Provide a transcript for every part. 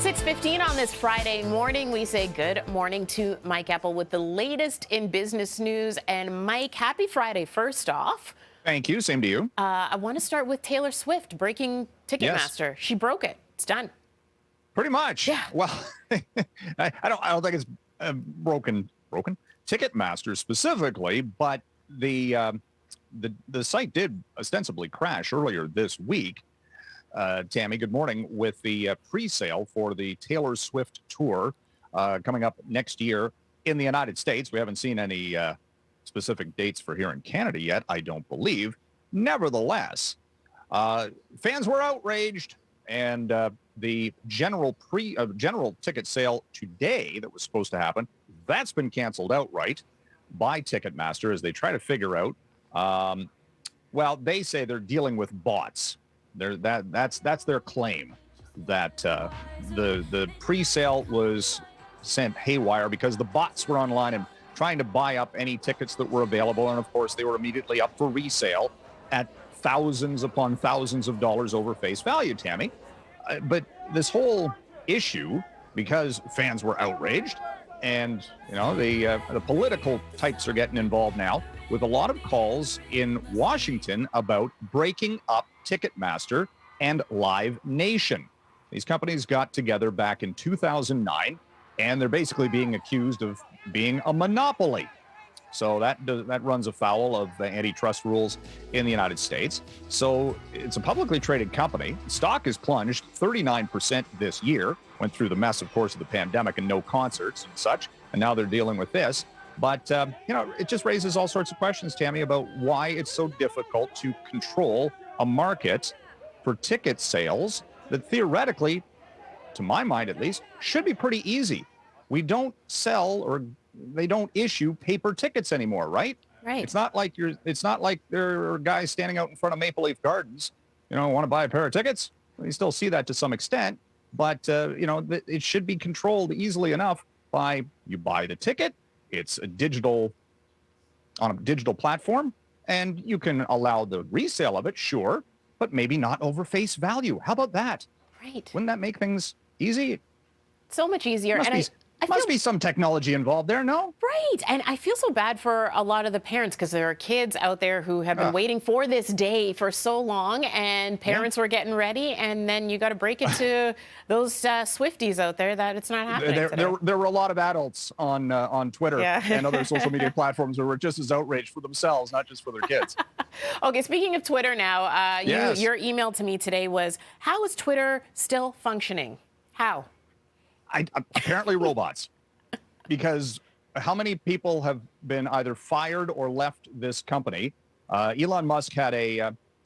6:15 on this Friday morning. We say good morning to Mike Eppel with the latest in business news. And Mike, happy Friday first off. Thank you. Same to you. I want to start with Taylor Swift breaking Ticketmaster. Yes. She broke it. It's done. Pretty much. Yeah. Well, I don't think it's broken Ticketmaster specifically, but the site did ostensibly crash earlier this week. Tammie, good morning, with the pre-sale for the Taylor Swift tour coming up next year in the United States. We haven't seen any specific dates for here in Canada yet, I don't believe. Nevertheless, fans were outraged, and the general ticket sale today that was supposed to happen, that's been canceled outright by Ticketmaster as they try to figure out. Well, they say they're dealing with bots. That's their claim, that the pre-sale was sent haywire because the bots were online and trying to buy up any tickets that were available, and of course they were immediately up for resale at thousands upon thousands of dollars over face value, Tammie. But this whole issue, because fans were outraged, and the political types are getting involved now with a lot of calls in Washington about breaking up Ticketmaster and Live Nation. These companies got together back in 2009, and they're basically being accused of being a monopoly. So that runs afoul of the antitrust rules in the United States. So it's a publicly traded company. Stock has plunged 39% this year. Went through the mess, of course, of the pandemic and no concerts and such. And now they're dealing with this. But, it just raises all sorts of questions, Tammie, about why it's so difficult to control a market for ticket sales that theoretically, to my mind at least, should be pretty easy. We don't sell, or they don't issue paper tickets anymore, right? Right. It's not like there are guys standing out in front of Maple Leaf Gardens, want to buy a pair of tickets. You still see that to some extent, but it should be controlled easily enough by, you buy the ticket, it's on a digital platform, and you can allow the resale of it, sure, but maybe not over face value. How about that? Right. Wouldn't that make things easy? So much easier. Must be some technology involved there, no? Right. And I feel so bad for a lot of the parents, because there are kids out there who have been waiting for this day for so long, and parents were getting ready, and then you got to break it to those Swifties out there that it's not happening today. There were a lot of adults on Twitter and other social media platforms who were just as outraged for themselves, not just for their kids. Okay, speaking of Twitter now, Yes. your email to me today was, how is Twitter still functioning? How? Apparently robots, because how many people have been either fired or left this company? Elon Musk had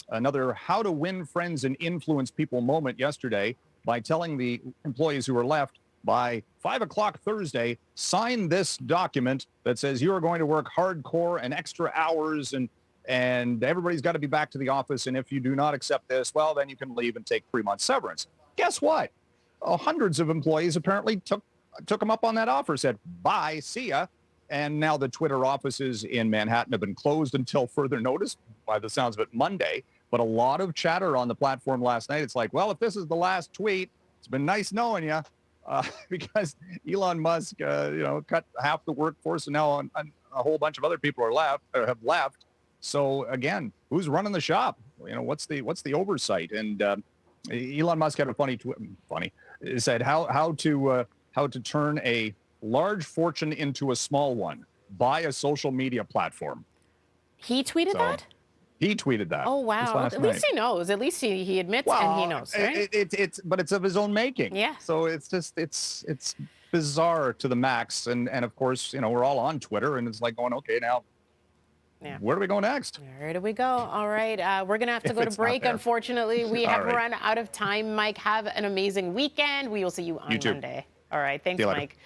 another how to win friends and influence people moment yesterday by telling the employees who were left, by 5 o'clock Thursday, sign this document that says you are going to work hardcore and extra hours, and everybody's got to be back to the office. And if you do not accept this, well, then you can leave and take 3 months severance. Guess what? Hundreds of employees apparently took them up on that offer, said, bye, see ya. And now the Twitter offices in Manhattan have been closed until further notice, by the sounds of it, Monday. But a lot of chatter on the platform last night. It's like, well, if this is the last tweet, it's been nice knowing you, because Elon Musk, cut half the workforce, and now a whole bunch of other people have left. So again, who's running the shop? What's the oversight? And Elon Musk had a funny. It said how to turn a large fortune into a small one. Buy a social media platform. He tweeted that? He tweeted that. Oh, wow. At least he knows. At least he admits, and he knows, right? But it's of his own making. Yeah. So it's bizarre to the max. And of course, we're all on Twitter, and it's like going, okay, now, where do we go next? Where do we go? All right. We're going to have to go to break, unfortunately. We have run out of time. Mike, have an amazing weekend. We will see you on Monday. All right. Thanks, Mike.